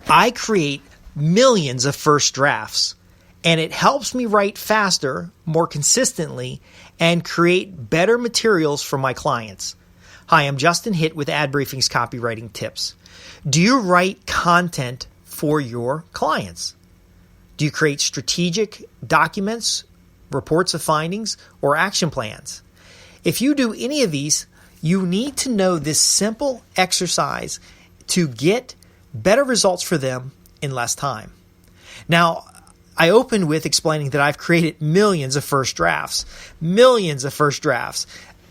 I create millions of first drafts, and it helps me write faster, more consistently, and create better materials for my clients. Hi, I'm Justin Hitt with Ad Briefing's Copywriting Tips. Do you write content for your clients? Do you create strategic documents, reports of findings, or action plans? If you do any of these, you need to know this simple exercise to get better results for them in less time. Now, I opened with explaining that I've created millions of first drafts.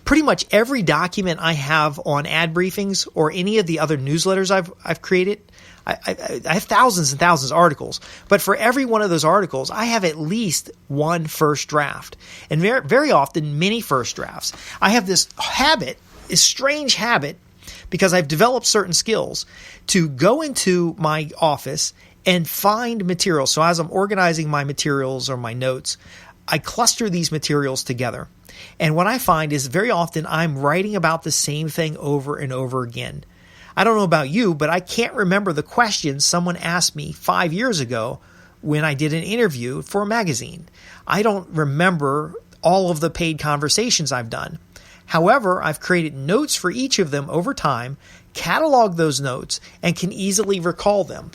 Pretty much every document I have on Ad Briefings or any of the other newsletters I've created, I have thousands and thousands of articles. But for every one of those articles, I have at least one first draft, and very often many first drafts. I have this strange habit, because I've developed certain skills, to go into my office and find materials. So as I'm organizing my materials or my notes, I cluster these materials together. And what I find is very often I'm writing about the same thing over and over again. I don't know about you, but I can't remember the questions someone asked me 5 years ago when I did an interview for a magazine. I don't remember all of the paid conversations I've done. However, I've created notes for each of them over time, cataloged those notes, and can easily recall them.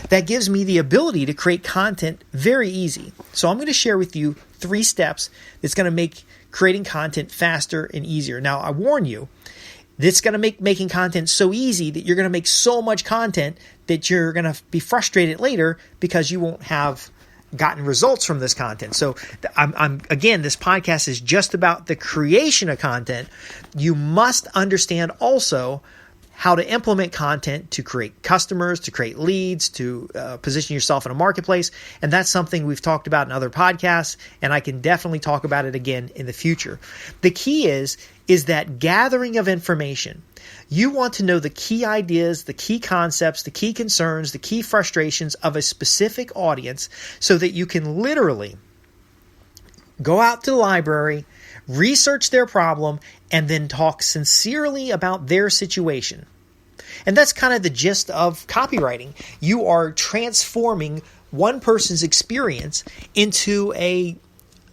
That gives me the ability to create content very easy. So I'm going to share with you 3 steps that's going to make creating content faster and easier. Now, I warn you, this is going to make making content so easy that you're going to make so much content that you're going to be frustrated later because you won't have gotten results from this content. So again, this podcast is just about the creation of content. You must understand also how to implement content to create customers, to create leads, to position yourself in a marketplace. And that's something we've talked about in other podcasts, and I can definitely talk about it again in the future. The key is that gathering of information. You want to know the key ideas, the key concepts, the key concerns, the key frustrations of a specific audience so that you can literally go out to the library, research their problem, and then talk sincerely about their situation. And that's kind of the gist of copywriting. You are transforming one person's experience into a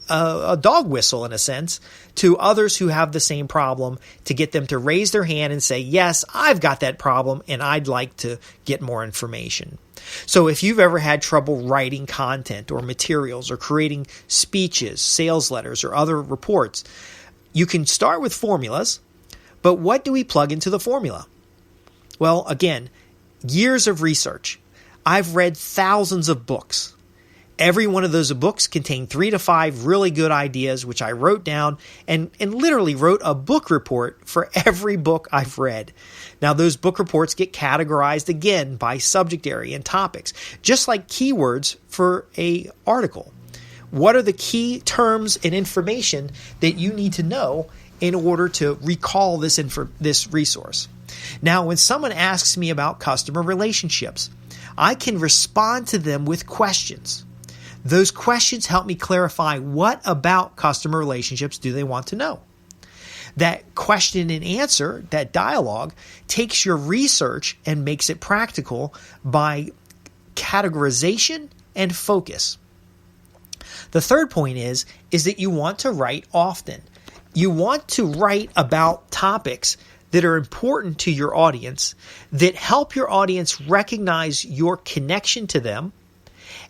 dog whistle, in a sense, to others who have the same problem, to get them to raise their hand and say, yes, I've got that problem and I'd like to get more information. So if you've ever had trouble writing content or materials or creating speeches, sales letters, or other reports, you can start with formulas, but what do we plug into the formula? Well, again, years of research. I've read thousands of books. Every one of those books contained 3 to 5 really good ideas, which I wrote down and literally wrote a book report for every book I've read. Now, those book reports get categorized again by subject area and topics, just like keywords for an article. What are the key terms and information that you need to know in order to recall this resource? Now, when someone asks me about customer relationships, I can respond to them with questions. Those questions help me clarify what about customer relationships do they want to know. That question and answer, that dialogue, takes your research and makes it practical by categorization and focus. The third point is that you want to write often. You want to write about topics that are important to your audience, that help your audience recognize your connection to them,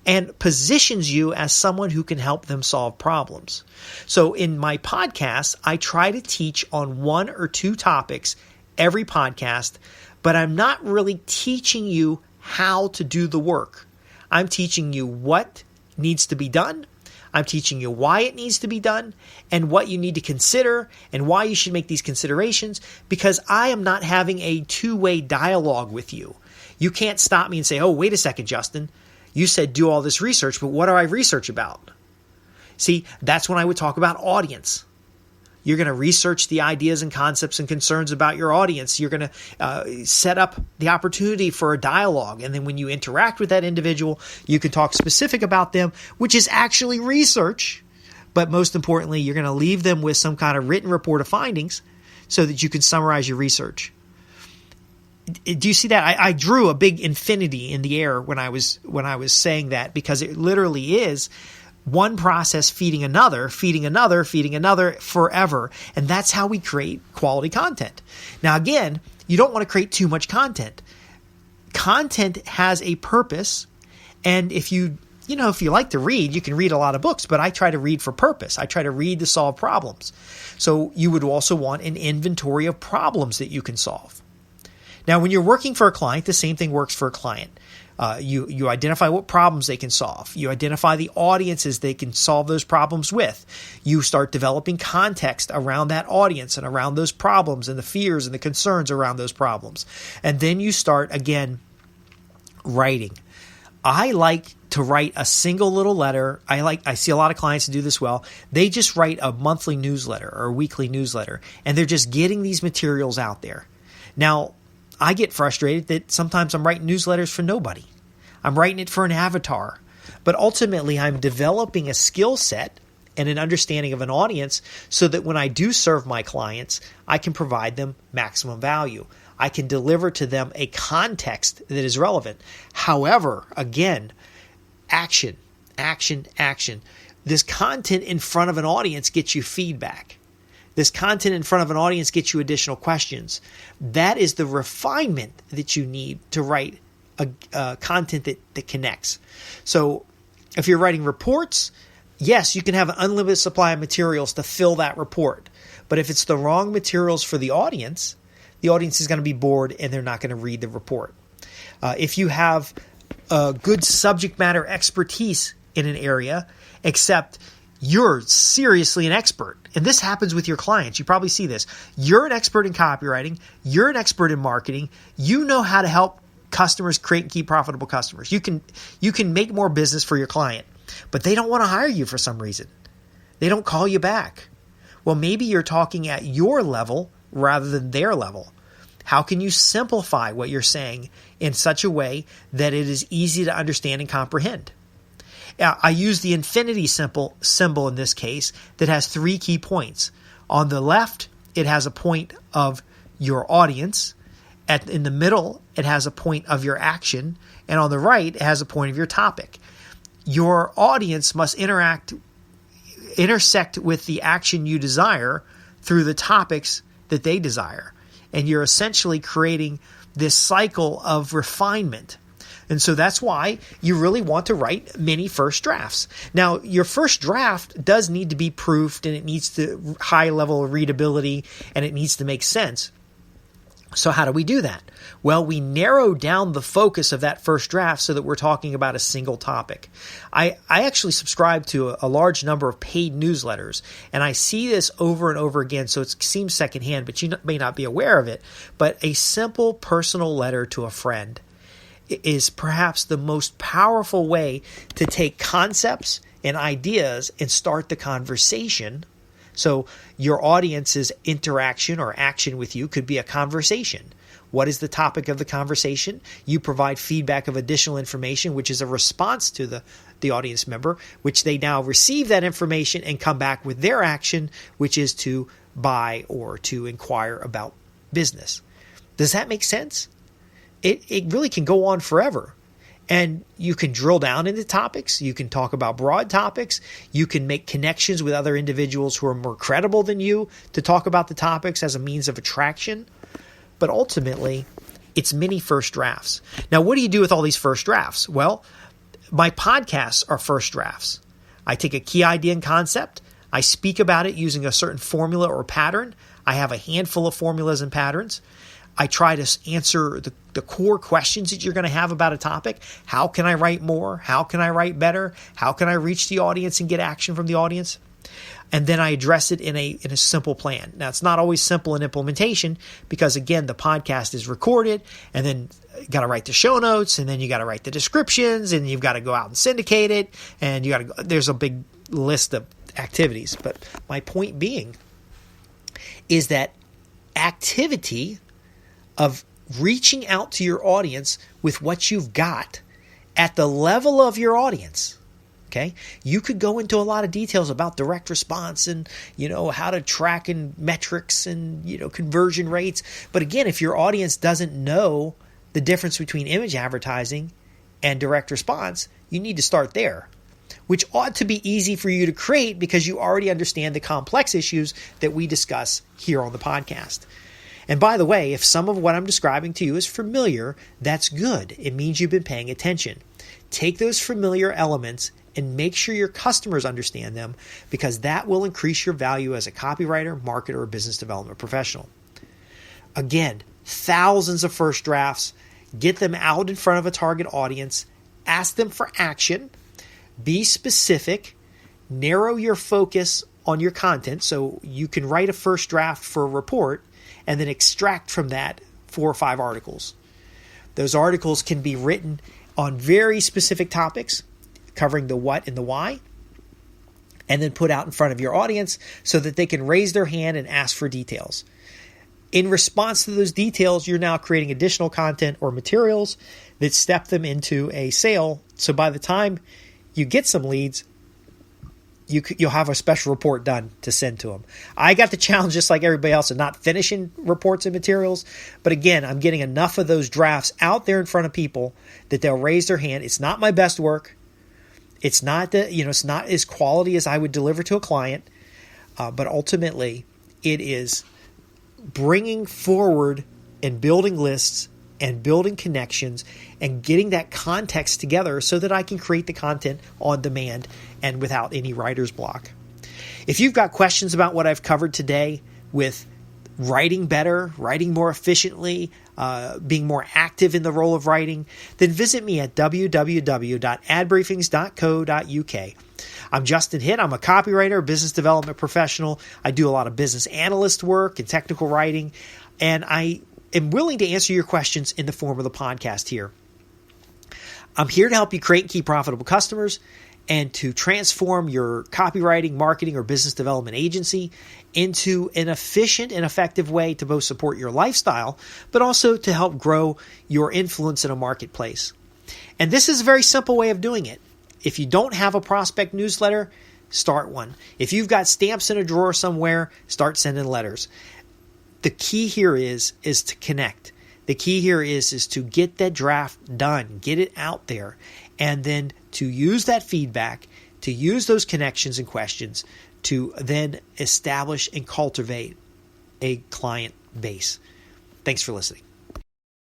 and positions you as someone who can help them solve problems. So in my podcast, I try to teach on 1 or 2 topics every podcast, but I'm not really teaching you how to do the work. I'm teaching you what needs to be done. I'm teaching you why it needs to be done and what you need to consider and why you should make these considerations, because I am not having a 2-way dialogue with you. You can't stop me and say, oh, wait a second, Justin. You said do all this research, but what do I research about? See, that's when I would talk about audience. You're going to research the ideas and concepts and concerns about your audience. You're going to set up the opportunity for a dialogue. And then when you interact with that individual, you can talk specific about them, which is actually research. But most importantly, you're going to leave them with some kind of written report of findings so that you can summarize your research. Do you see that? I drew a big infinity in the air when I was saying that, because it literally is one process feeding another forever. And that's how we create quality content. Now, again, you don't want to create too much content. Content has a purpose. And if you like to read, you can read a lot of books, but I try to read for purpose. I try to read to solve problems. So you would also want an inventory of problems that you can solve. Now, when you're working for a client, the same thing works for a client. You identify what problems they can solve. You identify the audiences they can solve those problems with. You start developing context around that audience and around those problems and the fears and the concerns around those problems. And then you start, again, writing. I like to write a single little letter. I see a lot of clients do this well. They just write a monthly newsletter or a weekly newsletter, and they're just getting these materials out there. Now, I get frustrated that sometimes I'm writing newsletters for nobody. I'm writing it for an avatar. But ultimately, I'm developing a skill set and an understanding of an audience so that when I do serve my clients, I can provide them maximum value. I can deliver to them a context that is relevant. However, again, action. This content in front of an audience gets you feedback. This content in front of an audience gets you additional questions. That is the refinement that you need to write a content that connects. So if you're writing reports, yes, you can have an unlimited supply of materials to fill that report. But if it's the wrong materials for the audience is going to be bored and they're not going to read the report. If you have good subject matter expertise in an area, except you're seriously an expert, and this happens with your clients. You probably see this. You're an expert in copywriting. You're an expert in marketing. You know how to help customers create and keep profitable customers. You can make more business for your client, but they don't want to hire you for some reason. They don't call you back. Well, maybe you're talking at your level rather than their level. How can you simplify what you're saying in such a way that it is easy to understand and comprehend? I use the infinity symbol in this case that has 3 key points. On the left, it has a point of your audience. In the middle, it has a point of your action. And on the right, it has a point of your topic. Your audience must intersect with the action you desire through the topics that they desire. And you're essentially creating this cycle of refinement. And so that's why you really want to write many first drafts. Now, your first draft does need to be proofed, and it needs to high level of readability, and it needs to make sense. So how do we do that? Well, we narrow down the focus of that first draft so that we're talking about a single topic. I actually subscribe to a large number of paid newsletters, and I see this over and over again, so it seems secondhand, but you may not be aware of it. But a simple personal letter to a friend is perhaps the most powerful way to take concepts and ideas and start the conversation. So your audience's interaction or action with you could be a conversation. What is the topic of the conversation? You provide feedback of additional information, which is a response to the audience member, which they now receive that information and come back with their action, which is to buy or to inquire about business. Does that make sense? It really can go on forever. And you can drill down into topics. You can talk about broad topics. You can make connections with other individuals who are more credible than you to talk about the topics as a means of attraction. But ultimately, it's many first drafts. Now, what do you do with all these first drafts? Well, my podcasts are first drafts. I take a key idea and concept. I speak about it using a certain formula or pattern. I have a handful of formulas and patterns. I try to answer the core questions that you're going to have about a topic. How can I write more? How can I write better? How can I reach the audience and get action from the audience? And then I address it in a simple plan. Now, it's not always simple in implementation because, again, the podcast is recorded, and then you got to write the show notes, and then you got to write the descriptions, and you've got to go out and syndicate it, and there's a big list of activities. But my point being is that activity of reaching out to your audience with what you've got at the level of your audience. Okay. You could go into a lot of details about direct response and, how to track and metrics and, conversion rates. But again, if your audience doesn't know the difference between image advertising and direct response, you need to start there, which ought to be easy for you to create because you already understand the complex issues that we discuss here on the podcast. And by the way, if some of what I'm describing to you is familiar, that's good. It means you've been paying attention. Take those familiar elements and make sure your customers understand them, because that will increase your value as a copywriter, marketer, or business development professional. Again, thousands of first drafts. Get them out in front of a target audience. Ask them for action. Be specific. Narrow your focus on your content so you can write a first draft for a report and then extract from that 4 or 5 articles. Those articles can be written on very specific topics, covering the what and the why, and then put out in front of your audience so that they can raise their hand and ask for details. In response to those details, you're now creating additional content or materials that step them into a sale. So by the time you get some leads, you'll have a special report done to send to them. I got the challenge, just like everybody else, of not finishing reports and materials. But again, I'm getting enough of those drafts out there in front of people that they'll raise their hand. It's not my best work. It's not it's not as quality as I would deliver to a client. But ultimately, it is bringing forward and building lists and building connections and getting that context together so that I can create the content on demand and without any writer's block. If you've got questions about what I've covered today with writing better, writing more efficiently, being more active in the role of writing, then visit me at www.adbriefings.co.uk. I'm Justin Hitt. I'm a copywriter, business development professional. I do a lot of business analyst work and technical writing, and I am willing to answer your questions in the form of the podcast here. I'm here to help you create and keep profitable customers and to transform your copywriting, marketing, or business development agency into an efficient and effective way to both support your lifestyle, but also to help grow your influence in a marketplace. And this is a very simple way of doing it. If you don't have a prospect newsletter, start one. If you've got stamps in a drawer somewhere, start sending letters. The key here is to connect. The key here is to get that draft done, get it out there, and then to use that feedback, to use those connections and questions to then establish and cultivate a client base. Thanks for listening.